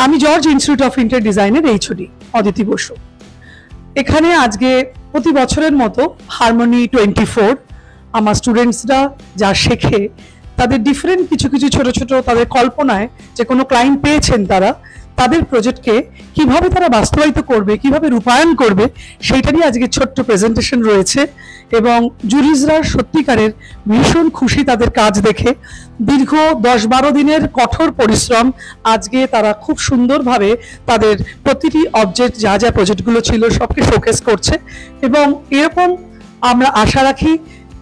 আমি George Institute of interior ডিজাইনের HOD Aditi Basu. এখানে আজকে প্রতি বছরের মতো হারমোনি 24 আমার স্টুডেন্টসরা যা শেখে তাদের ডিফারেন্ট কিছু কিছু ছোট ছোট তাদের কল্পনায় যে কোনো ক্লায়েন্ট পেয়েছেন তাদের প্রজেক্টকে কিভাবে তারা বাস্তবায়িত করবে, কিভাবে রূপায়ণ করবে, সেইটারই আজকে ছোট্ট প্রেজেন্টেশন রয়েছে। এবং জুরিজরা সত্যিকারের ভীষণ খুশি তাদের কাজ দেখে। দীর্ঘ 10-12 দিনের কঠোর পরিশ্রম, আজকে তারা খুব সুন্দরভাবে তাদের প্রতিটি অবজেক্ট যা যা প্রজেক্টগুলো ছিল সবকে শোকেস করছে। এবং এরকম আমরা আশা রাখি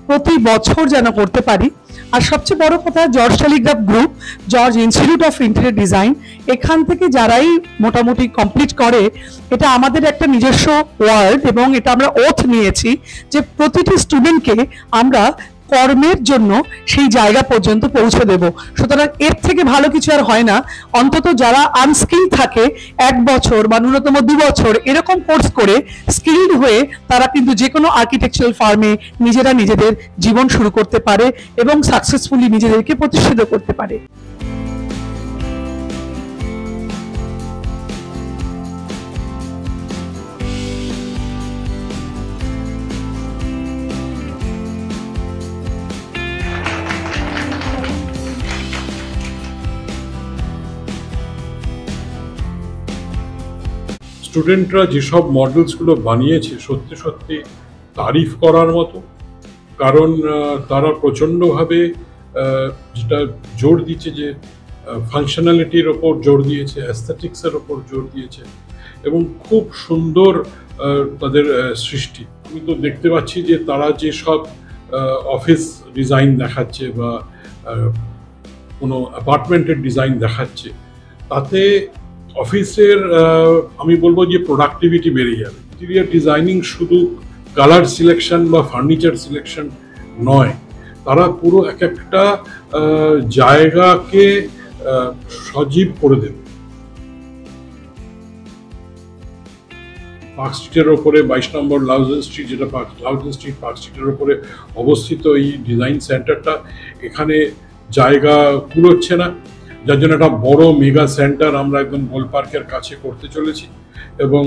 প্রতি বছর যেন করতে পারি। আর সবচেয়ে বড় কথা, George Telegraph group, George Institute of Interior design, এখান থেকে যারাই মোটামুটি কমপ্লিট করে, এটা আমাদের একটা নিজস্ব ওয়ার্ড এবং এটা আমরা ওথ নিয়েছি যে প্রতিটি স্টুডেন্টকে আমরা কর্মের জন্য সেই জায়গা পর্যন্ত পৌঁছে দেব। সুতরাং এর থেকে ভালো কিছু আর হয় না। অন্তত যারা আনস্কিল থাকে 1 বছর বা ন্যূনতম 2 বছর এরকম কোর্স করে স্কিলড হয়ে তারা কিন্তু যে কোনো আর্কিটেকচারাল ফার্মে নিজেরা নিজেদের জীবন শুরু করতে পারে এবং সাকসেসফুলি নিজেদেরকে প্রতিষ্ঠিত করতে পারে। স্টুডেন্টরা যেসব মডেলসগুলো বানিয়েছে সত্যি সত্যি তারিফ করার মতো। কারণ তারা প্রচণ্ডভাবে যেটা জোর দিচ্ছে যে ফাংশনালিটির ওপর জোর দিয়েছে, অ্যাস্থেটিক্সের ওপর জোর দিয়েছে এবং খুব সুন্দর তাদের সৃষ্টি। আমি তো দেখতে পাচ্ছি যে তারা যে সব অফিস ডিজাইন দেখাচ্ছে বা কোনো অ্যাপার্টমেন্টের ডিজাইন দেখাচ্ছে, তাতে অফিসের আমি বলবো যে প্রোডাক্টিভিটি বেড়ে যাবে। ইন্টেরিয়র ডিজাইনিং শুধু কালার সিলেকশন বা ফার্নিচার সিলেকশন নয়, তারা পুরো একটা জায়গাকে সজীব করে দেবে। পার্ক স্ট্রিটের ওপরে 22 নম্বর লাউজেন স্ট্রিট, যেটা লাউজেন স্ট্রিট পার্ক স্ট্রিটের ওপরে অবস্থিত এই ডিজাইন সেন্টারটা, এখানে জায়গা কুলোচ্ছে না, যার জন্য একটা বড় মেগা সেন্টার আমরা একদম গোল পার্কের কাছে করতে চলেছি। এবং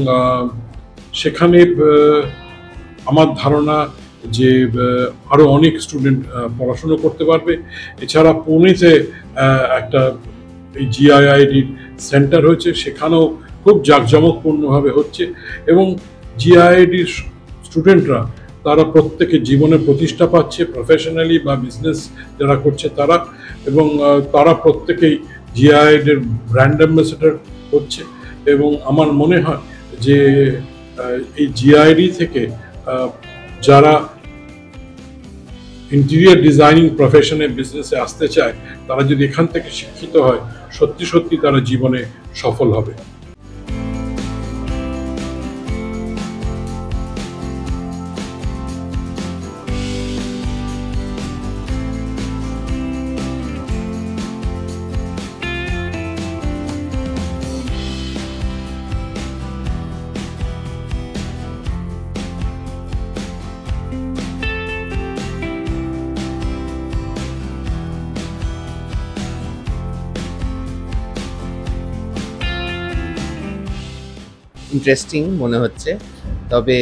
সেখানে আমার ধারণা যে আরও অনেক স্টুডেন্ট পড়াশুনো করতে পারবে। এছাড়া পুনেতে একটা এই জিআইআইডির সেন্টার হয়েছে, সেখানেও খুব জাঁকজমকপূর্ণভাবে হচ্ছে এবং জিআইআইডির স্টুডেন্টরা তারা প্রত্যেকে জীবনে প্রতিষ্ঠা পাচ্ছে, প্রফেশনালি বা বিজনেস যারা করছে তারা, এবং তারা প্রত্যেকেই জিআইআইডির ব্র্যান্ড অ্যাম্বাসেডর হচ্ছে। এবং আমার মনে হয় যে এই জিআইডি থেকে যারা ইন্টেরিয়র ডিজাইনিং প্রফেশনে বিজনেসে আসতে চায়, তারা যদি এখান থেকে শিক্ষিত হয়, সত্যি সত্যি তারা জীবনে সফল হবে। ইন্টারেস্টিং মনে হচ্ছে। তবে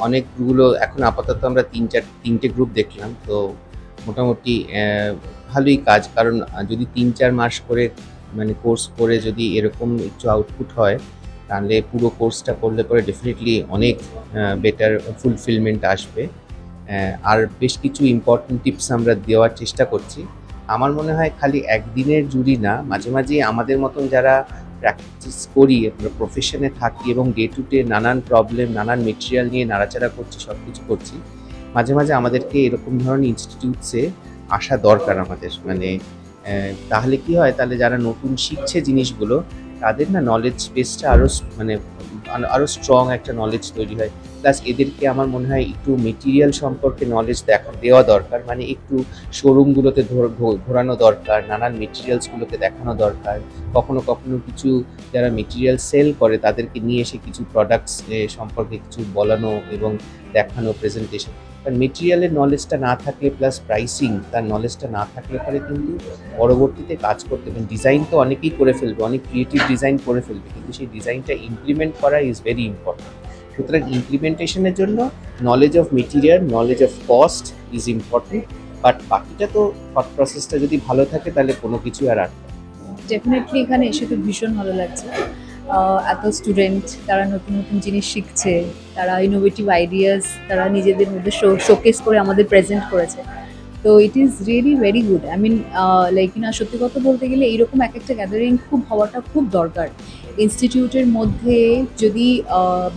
অনেকগুলো এখন আপাতত আমরা 3-4টে গ্রুপ দেখলাম, তো মোটামুটি ভালোই কাজ। কারণ যদি 3-4 মাস করে মানে কোর্স করে যদি এরকম একটু আউটপুট হয়, তাহলে পুরো কোর্সটা করলে পরে ডেফিনেটলি অনেক বেটার ফুলফিলমেন্ট আসবে। আর বেশ কিছু ইম্পর্টেন্ট টিপস আমরা দেওয়ার চেষ্টা করছি। আমার মনে হয় খালি একদিনের জুড়ি না, মাঝে মাঝে আমাদের মতন যারা প্র্যাকটিস করি, আমরা প্রফেশনে থাকি এবং ডে টু ডে নানান প্রবলেম, নানান মেটেরিয়াল নিয়ে নাড়াচাড়া করছি, সব কিছু করছি, মাঝে মাঝে আমাদেরকে এরকম ধরনের ইনস্টিটিউটসে আসা দরকার আমাদের। মানে তাহলে কি হয়, তাহলে যারা নতুন শিখছে জিনিসগুলো, তাদের না নলেজ বেসটা আরও স্ট্রং একটা নলেজ তৈরি হয়। প্লাস এদেরকে আমার মনে হয় একটু মেটেরিয়াল সম্পর্কে নলেজ দেওয়া দরকার, মানে একটু শোরুমগুলোতে ঘোরানো দরকার, নানান মেটেরিয়ালসগুলোকে দেখানো দরকার। কখনো কখনো কিছু যারা মেটেরিয়াল সেল করে তাদেরকে নিয়ে এসে কিছু প্রোডাক্টস সম্পর্কে কিছু বলানো এবং দেখানো, প্রেজেন্টেশন। কারণ মেটেরিয়ালের নলেজটা না থাকলে প্লাস প্রাইসিং তার নলেজটা না থাকলে পরে কিন্তু পরবর্তীতে কাজ করতে পারেন। ডিজাইন তো অনেকেই করে ফেলবে, অনেক ক্রিয়েটিভ ডিজাইন করে ফেলবে, কিন্তু সেই ডিজাইনটা ইমপ্লিমেন্ট করা ইজ ভেরি ইম্পর্টেন্ট। সুতরাং ইমপ্লিমেন্টেশনের জন্য knowledge of material, knowledge of cost is important, but বাকিটা তো থট প্রসেসটা যদি ভালো থাকে তাহলে কোনো কিছু আর আটকে। ডেফিনেটলি এখানে এসে তো ভীষণ ভালো লাগছে। এত স্টুডেন্ট, তারা নতুন নতুন জিনিস শিখছে, তারা ইনোভেটিভ আইডিয়াস তারা নিজেদের মধ্যে শোকেস করে আমাদের প্রেজেন্ট করেছে। তো it is really very good. I mean like সত্যি কথা বলতে গেলে এইরকম এক একটা গ্যাদারিং খুব হওয়াটা খুব দরকার ইনস্টিটিউটের মধ্যে। যদি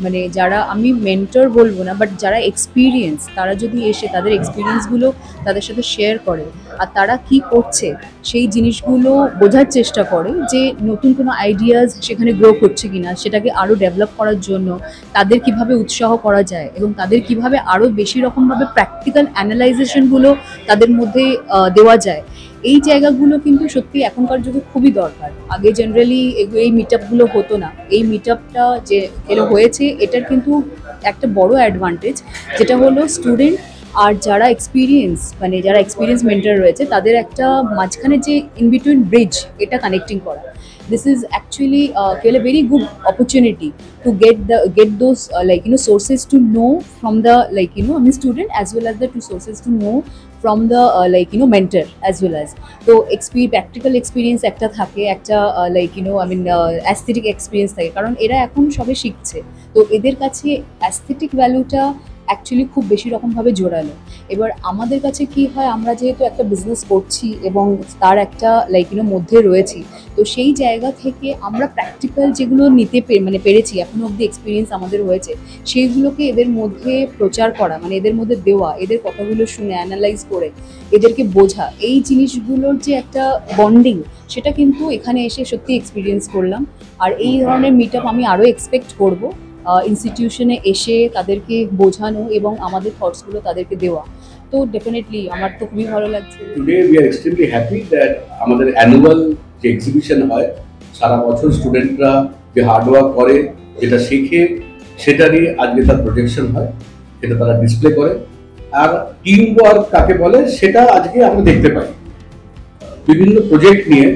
মানে যারা, আমি মেন্টর বলবো না, বাট যারা এক্সপিরিয়েন্স, তারা যদি এসে তাদের এক্সপিরিয়েন্সগুলো তাদের সাথে শেয়ার করে আর তারা কি করছে সেই জিনিসগুলো বোঝার চেষ্টা করে, যে নতুন কোনো আইডিয়াস সেখানে গ্রো করছে কিনা, সেটাকে আরও ডেভেলপ করার জন্য তাদের কিভাবে উৎসাহ করা যায় এবং তাদের কিভাবে আরও বেশি রকমভাবে প্র্যাকটিক্যাল অ্যানালাইজেশনগুলো তাদের মধ্যে দেওয়া যায়, এই জায়গাগুলো কিন্তু সত্যি এখনকার যুগে খুবই দরকার। আগে জেনারেলি এই মিট আপগুলো হতো না। এই মিট আপটা যে হয়েছে, এটার কিন্তু একটা বড় অ্যাডভান্টেজ, যেটা হলো স্টুডেন্ট আর যারা এক্সপিরিয়েন্স, মানে যারা এক্সপিরিয়েন্স মেন্টর রয়েছে তাদের একটা মাঝখানে যে ইন বিটুইন ব্রিজ, এটা কানেক্টিং করা। This is actually a very good opportunity to get those sources to know from the student, as well as the two sources to know from the mentor as well as. তো practical experience একটা থাকে, একটা aesthetic experience থাকে, কারণ এরা এখন সবে শিখছে। তো এদের কাছে অ্যাস্থেটিক ভ্যালুটা অ্যাকচুয়ালি খুব বেশি রকমভাবে জোরালো। এবার আমাদের কাছে কি হয়, আমরা যেহেতু একটা বিজনেস করছি এবং তার একটা মধ্যে রয়েছি, তো সেই জায়গা থেকে আমরা প্র্যাকটিক্যাল যেগুলো নিতে পেরেছি, এখনো অবধি এক্সপিরিয়েন্স আমাদের হয়েছে, সেইগুলোকে এদের মধ্যে প্রচার করা, মানে এদের মধ্যে দেওয়া, এদের কথাগুলো শুনে অ্যানালাইজ করে এদেরকে বোঝা, এই জিনিসগুলোর যে একটা বন্ডিং, সেটা কিন্তু এখানে এসে সত্যি এক্সপিরিয়েন্স করলাম। আর এই ধরনের মিট আপ আমি আরও এক্সপেক্ট করব, ইনস্টিটিউশনে এসে তাদেরকে বোঝানো এবং আমাদের থটসগুলো তাদেরকে দেওয়া। তো ডেফিনেটলি আমার তো খুবই ভালো লাগছে। Today we are extremely happy that আমাদের অ্যানুয়াল যে এক্সিবিশন হয়, সারা বছর স্টুডেন্টরা যে হার্ডওয়ার্ক করে, যেটা শেখে, সেটারই আজকে তার প্রজেকশন হয়, সেটা তারা ডিসপ্লে করে। আর টিম ওয়ার্ক কাকে বলে সেটা আজকে আমরা দেখতে পাই বিভিন্ন প্রজেক্ট নিয়ে,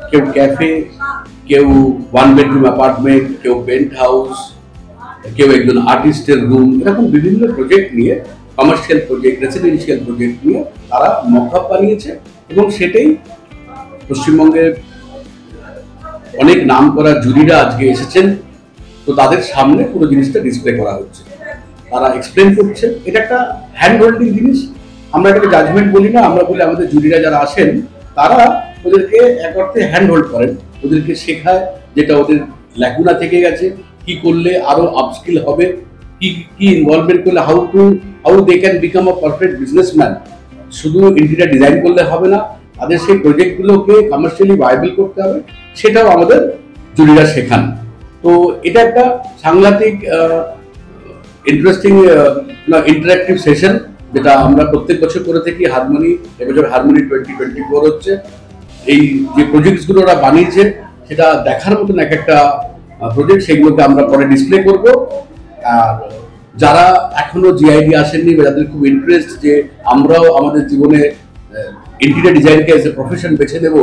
কেউ ক্যাফে, কেউ 1 bedroom অ্যাপার্টমেন্ট, কেউ পেন্ট হাউস, কেউ একজন আর্টিস্টের রুম, এরকম বিভিন্ন প্রজেক্ট নিয়ে, কমার্শিয়াল প্রজেক্ট, রেসিডেন্সিয়াল প্রজেক্ট নিয়ে তারা মকআপ বানিয়েছে এবং সেটাই পশ্চিমবঙ্গের অনেক নাম করা জুরিরা আজকে এসেছেন। তো তাদের সামনে পুরো জিনিসটা ডিসপ্লে করা হচ্ছে, তারা এক্সপ্লেন করছে। এটা একটা হ্যান্ড হোল্ডিং জিনিস, আমরা এটাকে জাজমেন্ট বলি না, আমরা বলি আমাদের জুরিরা যারা আসেন তারা ওদেরকে এক অর্থে হ্যান্ড হোল্ড করেন, ওদেরকে শেখায় যেটা ওদের ল্যাকুনা থেকে গেছে, কি করলে আরো আপস্কিল হবে, কি কি ইনভলভমেন্ট করলে how they can become a perfect businessman. শুধু ইন্টেরিয়র ডিজাইন করলে হবে না, তাদের সেই প্রজেক্টগুলোকে কমার্শিয়ালি ভায়াবল করতে হবে, সেটাও আমাদের জুরিরা শেখান। তো এটা একটা সাংঘাতিক ইন্টারেস্টিং ইন্টারঅ্যাক্টিভ সেশন, যেটা আমরা প্রত্যেক বছর করে থাকি। হারমোনি, এবছর হারমোনি 2024 হচ্ছে। এই যে প্রজেক্টসগুলো ওরা বানিয়েছে সেটা দেখার মতন এক একটা প্রজেক্ট, সেগুলোকে আমরা পরে ডিসপ্লে করব। আর যারা এখনো জিআইডি আসেননি বা যাদের খুব ইন্টারেস্ট যে আমরাও আমাদের জীবনে ইন্টেরিয়র ডিজাইনকে এজ এ প্রফেশন বেছে নেব,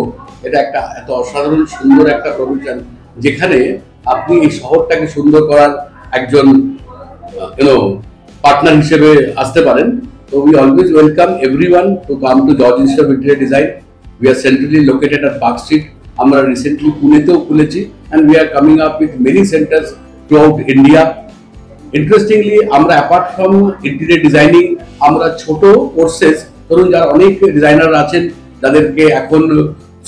এটা একটা এত অসাধারণ সুন্দর একটা প্রফেশন, যেখানে আপনি এই শহরটাকে সুন্দর করার একজন পার্টনার হিসেবে আসতে পারেন। তো we always welcome everyone to come to George Institute of Interior Design. We are centrally located at Park Street. আমরা রিসেন্টলি পুনেতেও খুলেছি, and we are coming up with many centres throughout India. Interestingly আমরা apart from interior designing, আমরা ছোট courses, ধরুন যারা অনেক designer আছেন যাদেরকে এখন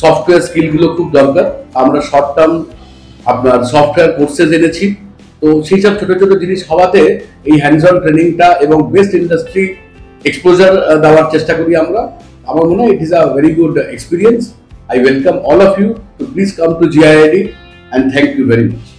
সফটওয়্যার স্কিলগুলো খুব দরকার, আমরা শর্ট টার্ম আপনার সফটওয়্যার কোর্সেস এনেছি। তো সেই সব ছোট ছোট জিনিস হওয়াতে এই হ্যান্ডস অন ট্রেনিংটা এবং বেস্ট ইন্ডাস্ট্রি এক্সপোজার দেওয়ার চেষ্টা করি আমরা। আমার মনে হয় it is a very good experience. I welcome all of you to please come to GIID, and thank you very much.